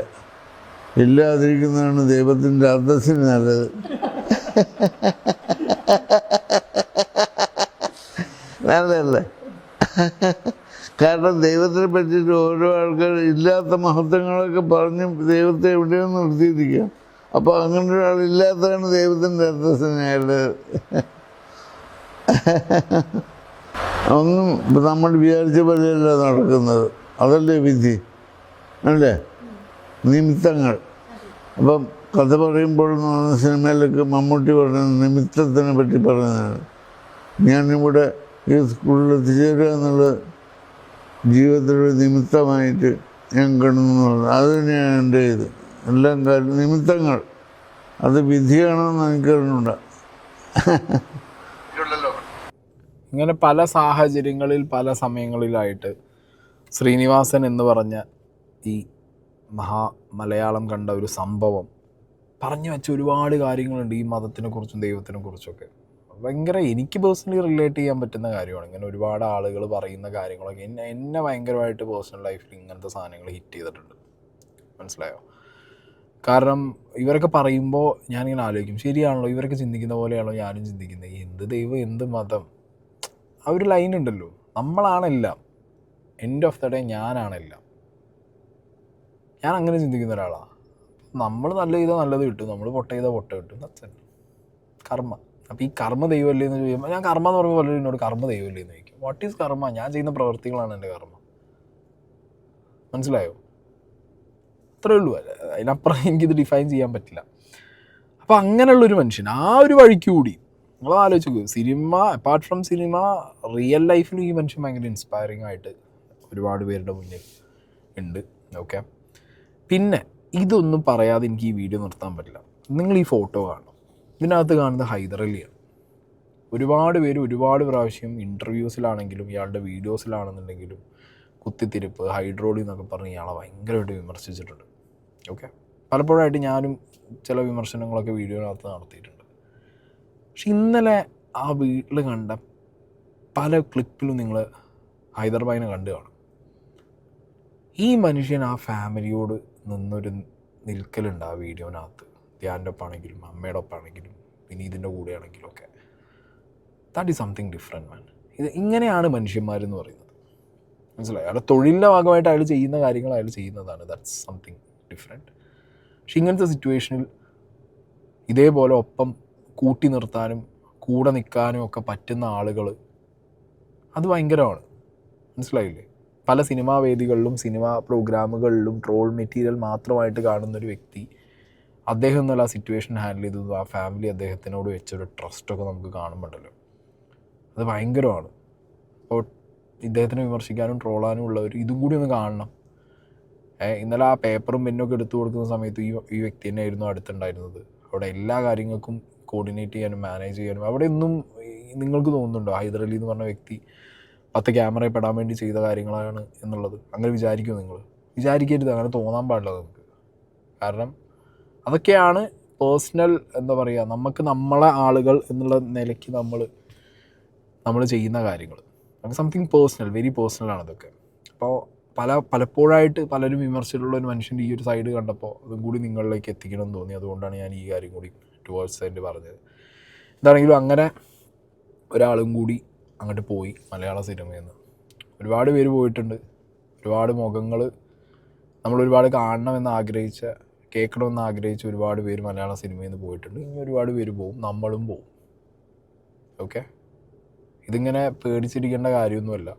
ഇല്ലാതിരിക്കുന്നതാണ് ദൈവത്തിൻ്റെ അന്തസ്സിന് നല്ലത്. നല്ലതല്ലേ? കാരണം ദൈവത്തിനെ പറ്റിയിട്ട് ഓരോ ആൾക്കാർ ഇല്ലാത്ത മഹത്വങ്ങളൊക്കെ പറഞ്ഞ് ദൈവത്തെ എവിടെയോ നിർത്തിയിരിക്കാം. അപ്പോൾ അങ്ങനെ ഒരാളില്ലാത്തതാണ് ദൈവത്തിൻ്റെ അന്തസ്സിന് നല്ലത്. ഒന്നും നമ്മൾ വിചാരിച്ച പോലെയല്ല നടക്കുന്നത്, അതല്ലേ വിധി, അല്ലേ? നിമിത്തങ്ങൾ. അപ്പം കഥ പറയുമ്പോൾ എന്ന് പറഞ്ഞ സിനിമയിലൊക്കെ മമ്മൂട്ടി പറയുന്നത് നിമിത്തത്തിനെ പറ്റി പറയുന്നതാണ്. ഞാനിവിടെ ഈ സ്കൂളിൽ എത്തിച്ചേരുക എന്നുള്ളത് ജീവിതത്തിലൊരു നിമിത്തമായിട്ട് ഞാൻ കാണുന്നു. അത് തന്നെയാണ് എൻ്റെ ഇത്. എല്ലാം കാര്യം നിമിത്തങ്ങൾ, അത് വിധിയാണെന്ന് എനിക്കറിഞ്ഞൂട. ഇങ്ങനെ പല സാഹചര്യങ്ങളിൽ പല സമയങ്ങളിലായിട്ട് ശ്രീനിവാസൻ എന്ന് പറഞ്ഞ ഈ മലയാളം കണ്ട ഒരു സംഭവം പറഞ്ഞു വെച്ച ഒരുപാട് കാര്യങ്ങളുണ്ട് ഈ മതത്തിനെ കുറിച്ചും ദൈവത്തിനെ കുറിച്ചൊക്കെ. ഭയങ്കര എനിക്ക് പേഴ്സണലി റിലേറ്റ് ചെയ്യാൻ പറ്റുന്ന കാര്യമാണ്. ഇങ്ങനെ ഒരുപാട് ആളുകൾ പറയുന്ന കാര്യങ്ങളൊക്കെ എന്നെ ഭയങ്കരമായിട്ട് പേഴ്സണൽ ലൈഫിൽ ഇങ്ങനത്തെ സാധനങ്ങൾ ഹിറ്റ് ചെയ്തിട്ടുണ്ട്. മനസ്സിലായോ? കാരണം ഇവരൊക്കെ പറയുമ്പോൾ ഞാനിങ്ങനെ ആലോചിക്കും, ശരിയാണല്ലോ, ഇവരൊക്കെ ചിന്തിക്കുന്ന പോലെയാണല്ലോ ഞാനും ചിന്തിക്കുന്നത്. എന്ത് ദൈവം, എന്ത് മതം, ആ ഒരു ലൈൻ ഉണ്ടല്ലോ, നമ്മളാണെല്ലാം, എൻഡ് ഓഫ് ദ ഡേ ഞാനാണെല്ലാം. ഞാൻ അങ്ങനെ ചിന്തിക്കുന്ന ഒരാളാണ്. നമ്മൾ നല്ല ചെയ്താൽ നല്ലത് കിട്ടും, നമ്മൾ പൊട്ട ചെയ്താൽ പൊട്ട കിട്ടും. ദാറ്റ്സ് കർമ്മ. അപ്പോൾ ഈ കർമ്മ ദൈവമല്ലേ എന്ന് ചോദിക്കുമ്പോൾ, ഞാൻ കർമ്മ എന്ന് പറയുമ്പോൾ പലരും എന്നോട് കർമ്മ ദൈവമല്ലേ എന്ന് ചോദിക്കും. വാട്ട് ഈസ് കർമ്മ? ഞാൻ ചെയ്യുന്ന പ്രവൃത്തികളാണ് എൻ്റെ കർമ്മ. മനസ്സിലായോ? അത്രേ ഉള്ളൂ. അതിനപ്പുറം എനിക്കിത് ഡിഫൈൻ ചെയ്യാൻ പറ്റില്ല. അപ്പോൾ അങ്ങനെയുള്ളൊരു മനുഷ്യൻ ആ ഒരു വഴിക്ക് കൂടി നിങ്ങൾ ആലോചിച്ച് നോക്കൂ. Cinema, apart from cinema, real ലൈഫിൽ ഈ മനുഷ്യൻ ഭയങ്കര ഇൻസ്പയറിംഗ് ആയിട്ട് ഒരുപാട് പേരുടെ മുന്നിൽ ഉണ്ട്. ഓക്കെ, പിന്നെ ഇതൊന്നും പറയാതെ എനിക്ക് ഈ വീഡിയോ നിർത്താൻ പറ്റില്ല. നിങ്ങൾ ഈ ഫോട്ടോ കാണണം. ഇതിനകത്ത് കാണുന്നത് ഹൈദർ അലിയാണ്. ഒരുപാട് പേര് ഒരുപാട് പ്രാവശ്യം ഇൻ്റർവ്യൂസിലാണെങ്കിലും ഇയാളുടെ വീഡിയോസിലാണെന്നുണ്ടെങ്കിലും കുത്തിത്തിരിപ്പ്, ഹൈഡ്രോളി എന്നൊക്കെ പറഞ്ഞ് ഇയാളെ ഭയങ്കരമായിട്ട് വിമർശിച്ചിട്ടുണ്ട്. ഓക്കെ, പലപ്പോഴായിട്ട് ഞാനും ചില വിമർശനങ്ങളൊക്കെ വീഡിയോനകത്ത് നടത്തിയിട്ടുണ്ട്. പക്ഷെ ഇന്നലെ ആ വീട്ടിൽ കണ്ട പല ക്ലിപ്പിലും നിങ്ങൾ ഹൈദർബായിനെ കണ്ടു കാണും. ഈ മനുഷ്യൻ ആ ഫാമിലിയോട് നിന്നൊരു നിൽക്കലുണ്ട് ആ വീഡിയോനകത്ത്. ധ്യാൻ്റെ ഒപ്പാണെങ്കിലും അമ്മയുടെ ഒപ്പാണെങ്കിലും വിനീതിൻ്റെ കൂടെയാണെങ്കിലും ഒക്കെ. ദാറ്റ് ഈസ് സംതിങ് ഡിഫറെൻറ്റ് മാൻ. ഇത് ഇങ്ങനെയാണ് മനുഷ്യന്മാരെന്ന് പറയുന്നത്. മനസ്സിലായി? അയാളുടെ തൊഴിലിൻ്റെ ഭാഗമായിട്ട് അയാൾ ചെയ്യുന്ന കാര്യങ്ങൾ അയാൾ ചെയ്യുന്നതാണ്. That's something different. പക്ഷെ ഇങ്ങനത്തെ സിറ്റുവേഷനിൽ ഇതേപോലെ ഒപ്പം കൂട്ടി നിർത്താനും കൂടെ നിൽക്കാനും ഒക്കെ പറ്റുന്ന ആളുകൾ, അത് ഭയങ്കരമാണ്. മനസ്സിലായില്ലേ? പല സിനിമാ വേദികളിലും സിനിമാ പ്രോഗ്രാമുകളിലും ട്രോൾ മെറ്റീരിയൽ മാത്രമായിട്ട് കാണുന്നൊരു വ്യക്തി, അദ്ദേഹം എന്നുള്ള ആ സിറ്റുവേഷൻ ഹാൻഡിൽ ചെയ്തതും ആ ഫാമിലി അദ്ദേഹത്തിനോട് വെച്ചൊരു ട്രസ്റ്റൊക്കെ നമുക്ക് കാണുമ്പോണ്ടല്ലോ, അത് ഭയങ്കരമാണ്. അപ്പോൾ ഇദ്ദേഹത്തിനെ വിമർശിക്കാനും ട്രോളാനും ഉള്ളവർ ഇതും കൂടി ഒന്ന് കാണണം. ഇന്നലെ ആ പേപ്പറും പെന്നൊക്കെ എടുത്തു കൊടുക്കുന്ന സമയത്ത് ഈ വ്യക്തി തന്നെയായിരുന്നു അടുത്തുണ്ടായിരുന്നത്. അവിടെ എല്ലാ കാര്യങ്ങൾക്കും കോർഡിനേറ്റ് ചെയ്യാനും മാനേജ് ചെയ്യാനും. അവിടെ ഒന്നും നിങ്ങൾക്ക് തോന്നുന്നുണ്ടോ ഹൈദരലി എന്ന് പറഞ്ഞ വ്യക്തി 10 ക്യാമറയിൽ പെടാൻ വേണ്ടി ചെയ്ത കാര്യങ്ങളാണ് എന്നുള്ളത്? അങ്ങനെ വിചാരിക്കുമോ നിങ്ങൾ? വിചാരിക്കരുത്, അങ്ങനെ തോന്നാൻ പാടില്ല നമുക്ക്. കാരണം അതൊക്കെയാണ് പേഴ്സണൽ, എന്താ പറയുക, നമുക്ക് നമ്മളെ ആളുകൾ എന്നുള്ള നിലയ്ക്ക് നമ്മൾ ചെയ്യുന്ന കാര്യങ്ങൾ. നമുക്ക് സംതിങ് പേഴ്സണൽ, വെരി പേഴ്സണലാണ് അതൊക്കെ. അപ്പോൾ പലപ്പോഴായിട്ട് പലരും വിമർശിച്ചിട്ടുള്ള ഒരു മനുഷ്യൻ്റെ ഈ ഒരു സൈഡ് കണ്ടപ്പോൾ അതും കൂടി നിങ്ങളിലേക്ക് എത്തിക്കണം എന്ന് തോന്നി. അതുകൊണ്ടാണ് ഞാൻ ഈ കാര്യം കൂടി ടുവേർഡ്സ് എൻ്റെ പറഞ്ഞത്. എന്താണെങ്കിലും അങ്ങനെ ഒരാളും കൂടി അങ്ങോട്ട് പോയി മലയാള സിനിമയിൽ നിന്ന്. ഒരുപാട് പേര് പോയിട്ടുണ്ട്. ഒരുപാട് മുഖങ്ങൾ നമ്മൾ ഒരുപാട് കാണണമെന്ന് ആഗ്രഹിച്ച, കേൾക്കണമെന്ന് ആഗ്രഹിച്ച ഒരുപാട് പേര് മലയാള സിനിമയിൽ നിന്ന് പോയിട്ടുണ്ട്. ഇനി ഒരുപാട് പേര് പോവും, നമ്മളും പോവും. ഓക്കെ, ഇതിങ്ങനെ പേടിച്ചിരിക്കേണ്ട കാര്യമൊന്നുമല്ല.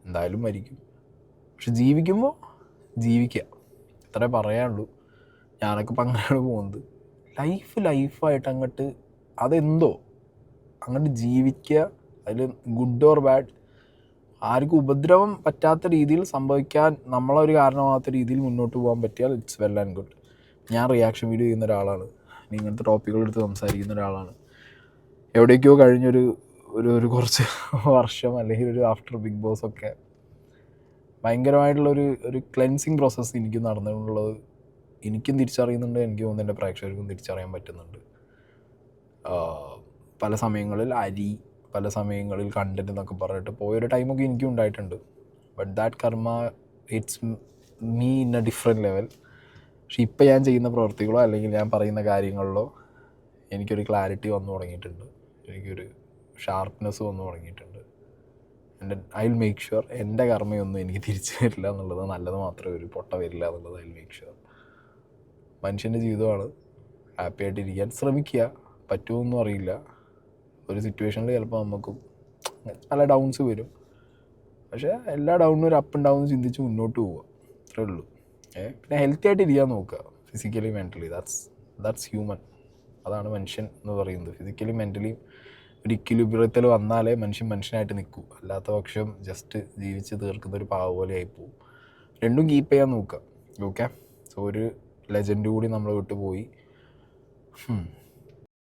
എന്തായാലും മരിക്കും. പക്ഷെ ജീവിക്കുമ്പോൾ ജീവിക്കുക, ഇത്രേ പറയാനുള്ളൂ. ഞാനൊക്കെ ഇപ്പം അങ്ങനെയാണ് പോകുന്നത്. ലൈഫായിട്ട് അങ്ങോട്ട് അതെന്തോ അങ്ങോട്ട് ജീവിക്കുക. അതിൽ ഗുഡ് ഓർ ബാഡ്, ആർക്കും ഉപദ്രവം പറ്റാത്ത രീതിയിൽ സംഭവിക്കാൻ നമ്മളൊരു കാരണമാകാത്ത രീതിയിൽ മുന്നോട്ട് പോകാൻ പറ്റിയാൽ ഇറ്റ്സ് വെൽ ആൻഡ് ഗുഡ്. ഞാൻ റിയാക്ഷൻ വീഡിയോ ചെയ്യുന്ന ഒരാളാണ്, ഇങ്ങനത്തെ ടോപ്പിക്കുകളെടുത്ത് സംസാരിക്കുന്ന ഒരാളാണ്. എവിടേക്കോ കഴിഞ്ഞൊരു കുറച്ച് വർഷം അല്ലെങ്കിൽ ഒരു ആഫ്റ്റർ ബിഗ് ബോസ് ഒക്കെ ഭയങ്കരമായിട്ടുള്ളൊരു ക്ലെൻസിങ് പ്രോസസ്സ് എനിക്ക് നടന്നിട്ടുള്ളത് എനിക്കും തിരിച്ചറിയുന്നുണ്ട്. എനിക്ക് തോന്നുന്നു എൻ്റെ പ്രേക്ഷകർക്കും തിരിച്ചറിയാൻ പറ്റുന്നുണ്ട്. പല സമയങ്ങളിൽ പല സമയങ്ങളിൽ കണ്ടൻറ്റ് എന്നൊക്കെ പറഞ്ഞിട്ട് പോയൊരു ടൈമൊക്കെ എനിക്കും ഉണ്ടായിട്ടുണ്ട്. ബട്ട് ദാറ്റ് കർമ്മ it's me in A different level. പക്ഷെ ഇപ്പം ഞാൻ ചെയ്യുന്ന പ്രവൃത്തികളോ അല്ലെങ്കിൽ ഞാൻ പറയുന്ന കാര്യങ്ങളിലോ എനിക്കൊരു ക്ലാരിറ്റി വന്നു തുടങ്ങിയിട്ടുണ്ട്, എനിക്കൊരു ഷാർപ്നെസ് വന്നു തുടങ്ങിയിട്ടുണ്ട്. ഐ വിൽ മേക്ക് ഷുവർ എൻ്റെ കർമ്മയൊന്നും എനിക്ക് തിരിച്ചു വരില്ല എന്നുള്ളത്, നല്ലത് മാത്രമേ ഒരു പൊട്ട വരില്ല എന്നുള്ളത് ഐ വിൽ മേക്ക് ഷുവർ. മനുഷ്യൻ്റെ ജീവിതമാണ്, ഹാപ്പി ആയിട്ടിരിക്കാൻ ശ്രമിക്കുക. പറ്റുമോന്നും അറിയില്ല. ഒരു സിറ്റുവേഷനിൽ ചിലപ്പോൾ നമുക്ക് പല ഡൗൺസ് വരും. പക്ഷേ എല്ലാ ഡൗണിനും ഒരു അപ്പ് ആൻഡ് ഡൗൺ ചിന്തിച്ച് മുന്നോട്ട് പോവുക, അത്രേ ഉള്ളൂ. പിന്നെ ഹെൽത്തി ആയിട്ട് ഇരിക്കാൻ നോക്കുക, ഫിസിക്കലി മെൻ്റലി. That's human. അതാണ് മനുഷ്യൻ എന്ന് പറയുന്നത്. ഫിസിക്കലി മെൻ്റലി ഒരു ഇക്വിലിബ്രിയത്തിൽ വന്നാലേ മനുഷ്യനായിട്ട് നിൽക്കൂ. അല്ലാത്ത പക്ഷം ജസ്റ്റ് ജീവിച്ച് തീർക്കുന്ന ഒരു പാവ പോലെ ആയിപ്പോവും. രണ്ടും കീപ്പ് ചെയ്യാൻ നോക്കുക. ഓക്കെ, സോ ഒരു ലെജൻഡ് കൂടി നമ്മൾ വിട്ടു പോയി.